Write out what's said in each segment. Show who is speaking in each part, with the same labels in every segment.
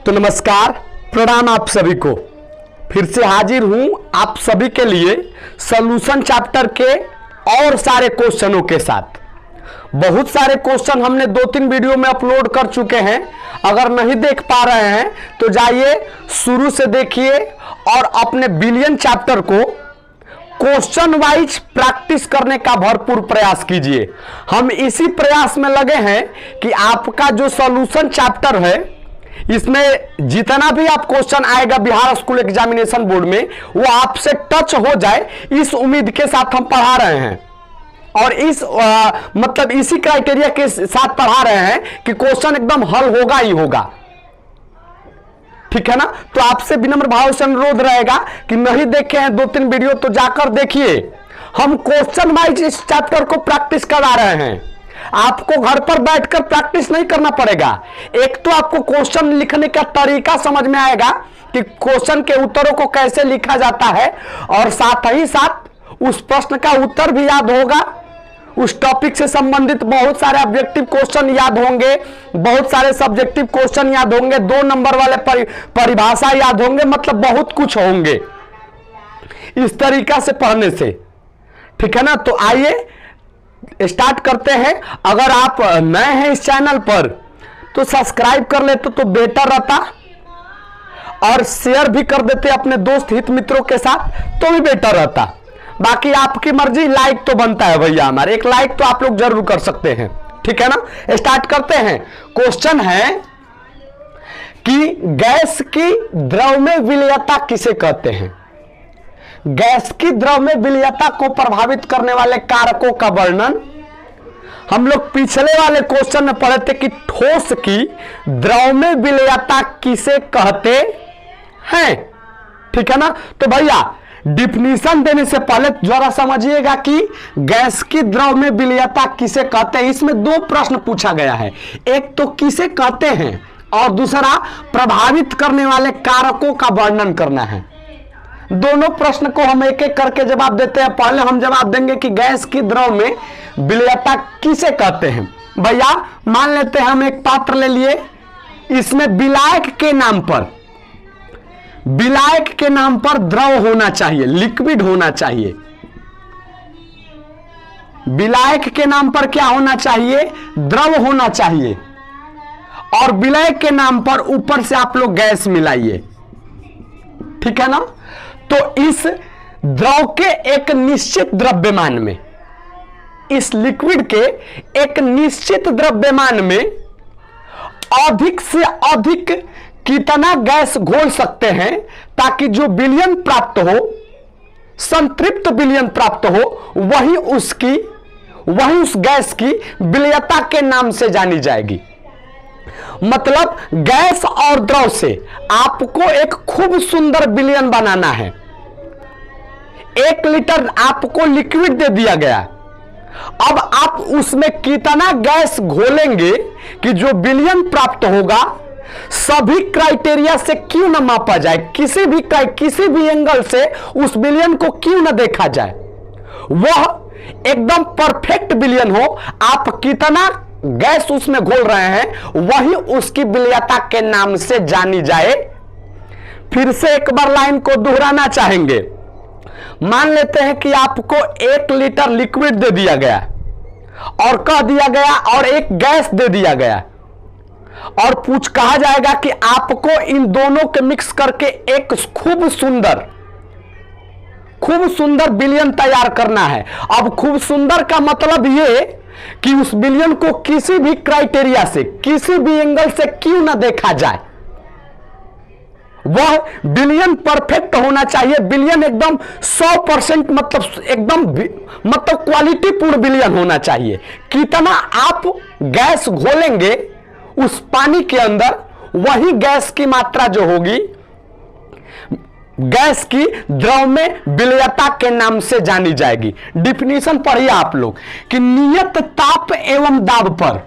Speaker 1: तो नमस्कार, प्रणाम आप सभी को। फिर से हाजिर हूं आप सभी के लिए सॉल्यूशन चैप्टर के और सारे क्वेश्चनों के साथ। बहुत सारे क्वेश्चन हमने 2-3 वीडियो में अपलोड कर चुके हैं। अगर नहीं देख पा रहे हैं तो जाइए शुरू से देखिए और अपने बिलियन चैप्टर को क्वेश्चन वाइज प्रैक्टिस करने का भरपूर प्रयास कीजिए। हम इसी प्रयास में लगे हैं कि आपका जो सॉल्यूशन चैप्टर है इसमें जितना भी आप क्वेश्चन आएगा बिहार स्कूल एग्जामिनेशन बोर्ड में वो आपसे टच हो जाए, इस उम्मीद के साथ हम पढ़ा रहे हैं और इस मतलब इसी क्राइटेरिया के साथ पढ़ा रहे हैं कि क्वेश्चन एकदम हल होगा ही होगा। ठीक है ना। तो आपसे विनम्र भाव से अनुरोध रहेगा कि नहीं देखे हैं 2-3 वीडियो तो जाकर देखिए। हम क्वेश्चन वाइज इस चैप्टर को प्रैक्टिस करा रहे हैं। आपको घर पर बैठकर प्रैक्टिस नहीं करना पड़ेगा। एक तो आपको क्वेश्चन लिखने का तरीका समझ में आएगा कि क्वेश्चन के उत्तरों को कैसे लिखा जाता है, और साथ ही साथ उस प्रश्न का उत्तर भी याद होगा। उस टॉपिक से संबंधित बहुत सारे ऑब्जेक्टिव क्वेश्चन याद होंगे, बहुत सारे सब्जेक्टिव क्वेश्चन याद होंगे, 2 नंबर वाले परिभाषा याद होंगे, मतलब बहुत कुछ होंगे इस तरीका से पढ़ने से। ठीक है ना। तो आइए स्टार्ट करते हैं। अगर आप नए हैं इस चैनल पर तो सब्सक्राइब कर लेते तो बेटर रहता, और शेयर भी कर देते अपने दोस्त हित मित्रों के साथ तो भी बेटर रहता। बाकी आपकी मर्जी, लाइक तो बनता है भैया हमारे, एक लाइक तो आप लोग जरूर कर सकते हैं। ठीक है ना। स्टार्ट करते हैं। क्वेश्चन है कि गैस की द्रव्यमय विलयता किसे कहते हैं। गैस की द्रव्यमय विलयता को प्रभावित करने वाले कारकों का वर्णन हम लोग पिछले वाले क्वेश्चन में पढ़े थे कि ठोस की द्रव्यमय विलयता किसे कहते हैं। ठीक है ना। तो भैया डिफिनीशन देने से पहले जरा समझिएगा कि गैस की द्रव्यमय विलयता किसे कहते हैं। इसमें 2 प्रश्न पूछा गया है, एक तो किसे कहते हैं और दूसरा प्रभावित करने वाले कारकों का वर्णन करना है। दोनों प्रश्न को हम एक एक करके जवाब देते हैं। पहले हम जवाब देंगे कि गैस की द्रव्यमय विलयता किसे कहते हैं। भैया मान लेते हैं हम एक पात्र ले लिए, इसमें विलायक के नाम पर द्रव होना चाहिए, लिक्विड होना चाहिए। विलायक के नाम पर क्या होना चाहिए, द्रव होना चाहिए, और विलायक के नाम पर ऊपर से आप लोग गैस मिलाइए। ठीक है ना। तो इस द्रव के एक निश्चित द्रव्यमान में, इस लिक्विड के एक निश्चित द्रव्यमान में अधिक से अधिक कितना गैस घोल सकते हैं ताकि जो विलयन प्राप्त हो, संतृप्त विलयन प्राप्त हो, वही उस गैस की विलयता के नाम से जानी जाएगी। मतलब गैस और द्रव से आपको एक खूब सुंदर विलयन बनाना है। 1 लीटर आपको लिक्विड दे दिया गया, अब आप उसमें कितना गैस घोलेंगे कि जो विलयन प्राप्त होगा सभी क्राइटेरिया से क्यों ना मापा जाए, किसी भी एंगल से उस विलयन को क्यों ना देखा जाए, वह एकदम परफेक्ट विलयन हो। आप कितना गैस उसमें घोल रहे हैं वही उसकी विलयता के नाम से जानी जाए। फिर से एक बार लाइन को दोहराना चाहेंगे। मान लेते हैं कि आपको 1 लीटर लिक्विड दे दिया गया और कह दिया गया और एक गैस दे दिया गया, और कहा जाएगा कि आपको इन दोनों के मिक्स करके एक खूब सुंदर विलयन तैयार करना है। अब खूब सुंदर का मतलब ये कि उस विलयन को किसी भी क्राइटेरिया से, किसी भी एंगल से क्यों ना देखा जाए, वह विलयन परफेक्ट होना चाहिए। विलयन एकदम 100% मतलब क्वालिटी पूर्ण विलयन होना चाहिए। कितना आप गैस घोलेंगे उस पानी के अंदर, वही गैस की मात्रा जो होगी गैस की द्रव्यमय विलयता के नाम से जानी जाएगी। डिफिनीशन पढ़िए आप लोग कि नियत ताप एवं दाब पर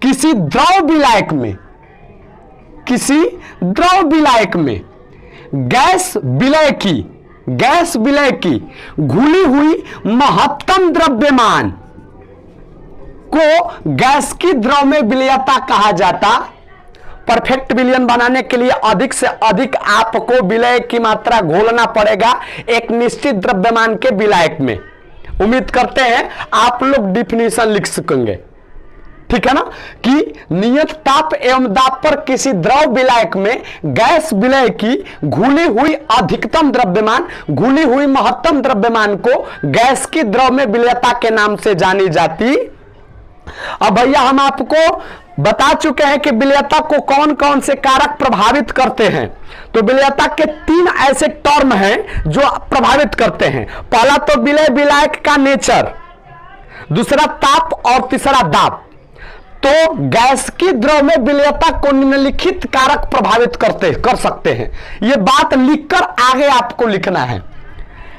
Speaker 1: किसी द्रव विलायक में गैस विलय की घुली हुई महत्तम द्रव्यमान को गैस की द्रव्यमय विलयता कहा जाता परफेक्ट विलयन बनाने के लिए अधिक से अधिक आपको विलय की मात्रा घोलना पड़ेगा एक निश्चित द्रव्यमान के विलायक में। उम्मीद करते हैं आप लोग डिफिनीशन लिख सकेंगे, ठीक है ना, कि नियत ताप एवं दाब पर किसी द्रव विलायक में गैस विलय की घुली हुई अधिकतम द्रव्यमान, घुली हुई महत्तम द्रव्यमान को गैस की द्रव में विलयता के नाम से जानी जाती। अब भैया हम आपको बता चुके हैं कि विलयता को कौन कौन से कारक प्रभावित करते हैं। तो विलयता के 3 ऐसे टर्म हैं जो प्रभावित करते हैं। पहला तो विलय विलायक का नेचर, दूसरा ताप और तीसरा दाब। तो गैस की द्रव में विलयता को निम्नलिखित कारक प्रभावित कर सकते हैं। यह बात लिखकर आगे आपको लिखना है।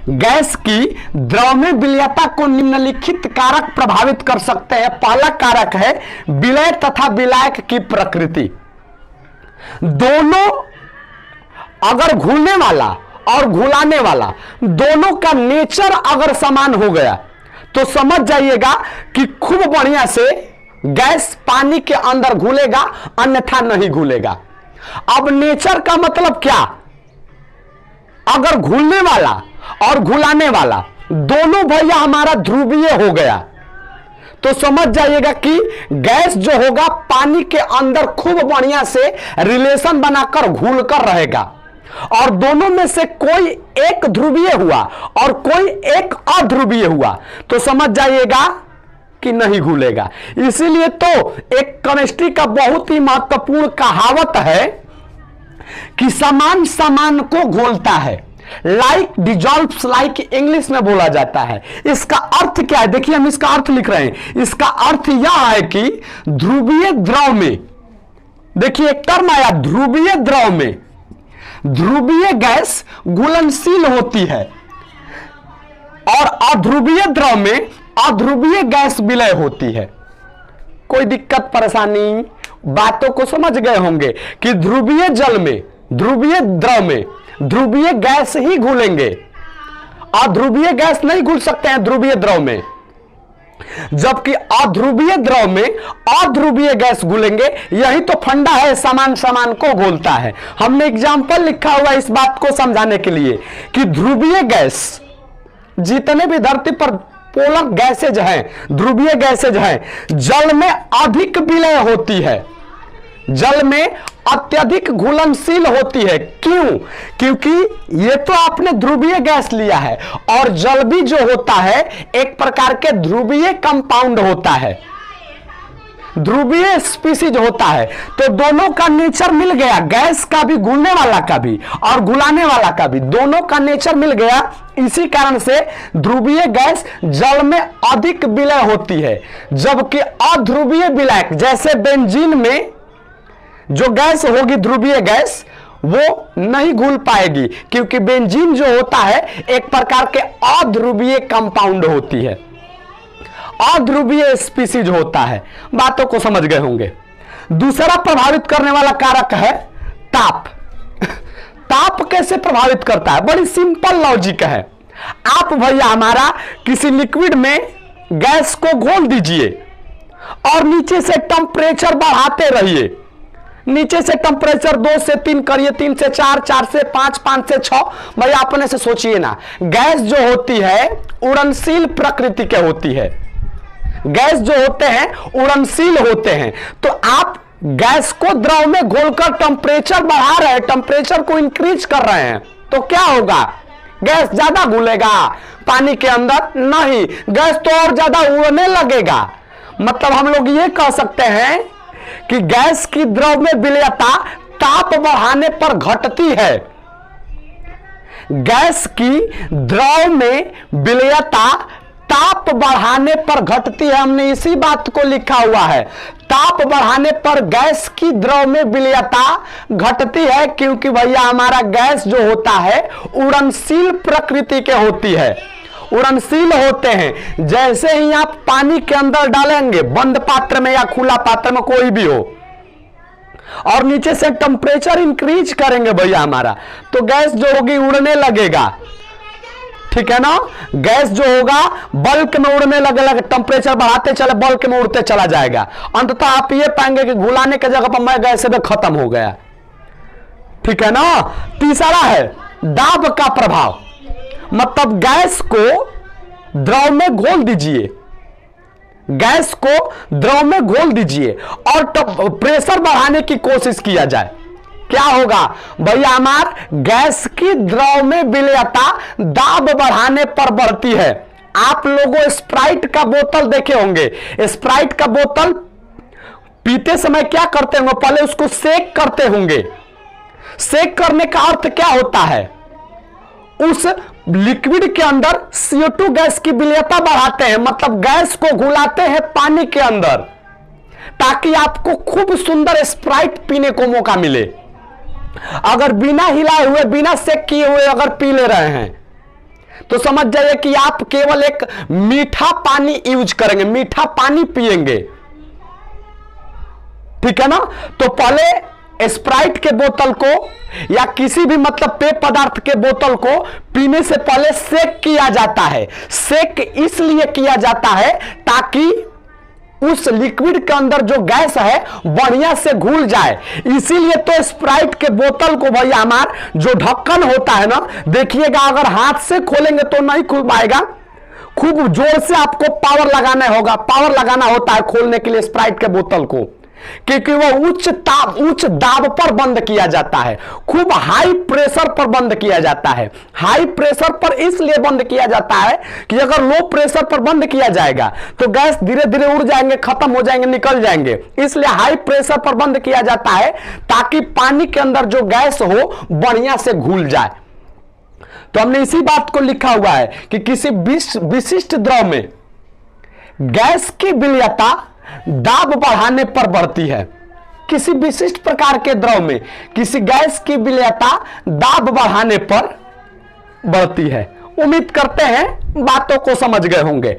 Speaker 1: गैस की द्रव में विलयता को निम्नलिखित कारक प्रभावित कर सकते हैं। पहला कारक है विलय तथा विलायक की प्रकृति। दोनों अगर घुलने वाला और घुलाने वाला दोनों का नेचर अगर समान हो गया तो समझ जाइएगा कि खूब बढ़िया से गैस पानी के अंदर घुलेगा, अन्यथा नहीं घुलेगा। अब नेचर का मतलब क्या? अगर घुलने वाला और घुलाने वाला दोनों भैया हमारा ध्रुवीय हो गया तो समझ जाइएगा कि गैस जो होगा पानी के अंदर खूब बढ़िया से रिलेशन बनाकर घुलकर रहेगा, और दोनों में से कोई एक ध्रुवीय हुआ और कोई एक अध्रुवीय हुआ तो समझ जाइएगा कि नहीं घुलेगा। इसीलिए तो एक केमिस्ट्री का बहुत ही महत्वपूर्ण कहावत है कि समान समान को घोलता है, लाइक डिजॉल्व्स लाइक इंग्लिश में बोला जाता है। इसका अर्थ क्या है? देखिए हम इसका अर्थ लिख रहे हैं। इसका अर्थ यह है कि ध्रुवीय द्रव में, देखिए एक टर्म आया ध्रुवीय द्रव में, ध्रुवीय गैस घुलनशील होती है और अध्रुवीय द्रव में अध्रुवीय गैस विलय होती है। कोई दिक्कत परेशानी? बातों को समझ गए होंगे कि ध्रुवीय जल में, ध्रुवीय द्रव में ध्रुवीय गैस ही घुलेंगे, अध्रुवीय गैस नहीं घुल सकते हैं ध्रुवीय द्रव में, जबकि अध्रुवीय द्रव में अध्रुवीय गैस घुलेंगे। यही तो फंडा है, समान समान को घोलता है। हमने एग्जाम्पल लिखा हुआ इस बात को समझाने के लिए कि ध्रुवीय गैस, जितने भी धरती पर पोलर गैसेज हैं, ध्रुवीय गैसेज हैं, जल में अधिक विलय होती है, जल में अत्यधिक घुलनशील होती है। क्यों? क्योंकि ये तो आपने ध्रुवीय गैस लिया है और जल भी जो होता है एक प्रकार के ध्रुवीय कंपाउंड होता है, ध्रुवीय स्पीसीज होता है। तो दोनों का नेचर मिल गया, गैस का भी, घुलने वाला का भी और घुलाने वाला का भी, दोनों का नेचर मिल गया। इसी कारण से ध्रुवीय गैस जल में अधिक विलय होती है, जबकि अध्रुवीय विलायक जैसे बेंजीन में जो गैस होगी ध्रुवीय गैस वो नहीं घुल पाएगी, क्योंकि बेंजीन जो होता है एक प्रकार के अध्रुवीय कंपाउंड होती है, अध्रुवीय स्पीसीज होता है। बातों को समझ गए होंगे। दूसरा प्रभावित करने वाला कारक है ताप। ताप कैसे प्रभावित करता है? बड़ी सिंपल लॉजिक है। आप भैया हमारा किसी लिक्विड में गैस को घोल दीजिए और नीचे से टेम्परेचर बढ़ाते रहिए, नीचे से टेम्परेचर 2 से 3 करिए, 3 से 4, 4 से 5, 5 से 6। भैया अपने से सोचिए ना, गैस जो होती है उड़नशील प्रकृति के होती है, गैस जो होते हैं उड़नशील होते हैं। तो आप गैस को द्रव में घोलकर टेम्परेचर बढ़ा रहे हैं, टेम्परेचर को इंक्रीज कर रहे हैं, तो क्या होगा? गैस ज्यादा घुलेगा पानी के अंदर? नहीं, गैस तो और ज्यादा उड़ने लगेगा। मतलब हम लोग ये कह सकते हैं कि गैस की द्रव में विलयता ताप बढ़ाने पर घटती है। गैस की द्रव में विलयता ताप बढ़ाने पर घटती है। हमने इसी बात को लिखा हुआ है, ताप बढ़ाने पर गैस की द्रव में विलयता घटती है, क्योंकि भैया हमारा गैस जो होता है उड़नशील प्रकृति के होती है, उड़नशील होते हैं। जैसे ही आप पानी के अंदर डालेंगे, बंद पात्र में या खुला पात्र में कोई भी हो, और नीचे से टेम्परेचर इंक्रीज करेंगे भैया हमारा, तो गैस जो होगी उड़ने लगेगा। ठीक है ना। गैस जो होगा बल्क में उड़ने लगे, टेम्परेचर बढ़ाते चले बल्क में उड़ते चला जाएगा। अंततः आप ये पाएंगे कि घुलाने की जगह पर मैं गैस में खत्म हो गया। ठीक है ना। तीसरा है दाब का प्रभाव, मतलब गैस को द्रव में घोल दीजिए, गैस को द्रव में घोल दीजिए और प्रेशर बढ़ाने की कोशिश किया जाए। क्या होगा भैया, हमार गैस की द्रव में विलेयता दाब बढ़ाने पर बढ़ती है। आप लोगों स्प्राइट का बोतल देखे होंगे, स्प्राइट का बोतल पीते समय क्या करते होंगे, पहले उसको सेक करते होंगे। सेक करने का अर्थ क्या होता है, उस लिक्विड के अंदर CO2 गैस की विलेयता बढ़ाते हैं, मतलब गैस को घुलाते हैं पानी के अंदर, ताकि आपको खूब सुंदर स्प्राइट पीने को मौका मिले। अगर बिना हिलाए हुए, बिना सेक किए हुए अगर पी ले रहे हैं तो समझ जाइए कि आप केवल एक मीठा पानी यूज करेंगे, मीठा पानी पिएंगे। ठीक है ना। तो पहले स्प्राइट के बोतल को या किसी भी मतलब पेय पदार्थ के बोतल को पीने से पहले सेक किया जाता है। सेक इसलिए किया जाता है ताकि उस लिक्विड के अंदर जो गैस है बढ़िया से घुल जाए। इसीलिए तो स्प्राइट के बोतल को भैया हमार जो ढक्कन होता है ना, देखिएगा अगर हाथ से खोलेंगे तो नहीं खुल पाएगा, खूब जोर से आपको पावर लगाना होगा, पावर लगाना होता है खोलने के लिए स्प्राइट के बोतल को, क्योंकि वो उच्च दाब पर बंद किया जाता है, खूब हाई प्रेशर पर बंद किया जाता है। हाई प्रेशर पर इसलिए बंद किया जाता है कि अगर लो प्रेशर पर बंद किया जाएगा तो गैस धीरे धीरे उड़ जाएंगे, खत्म हो जाएंगे, निकल जाएंगे। इसलिए हाई प्रेशर पर बंद किया जाता है ताकि पानी के अंदर जो गैस हो बढ़िया से घुल जाए। तो हमने इसी बात को लिखा हुआ है कि किसी विशिष्ट द्रव में गैस की विलेयता दाब बढ़ाने पर बढ़ती है। किसी विशिष्ट प्रकार के द्रव में किसी गैस की विलेयता दाब बढ़ाने पर बढ़ती है। उम्मीद करते हैं बातों को समझ गए होंगे।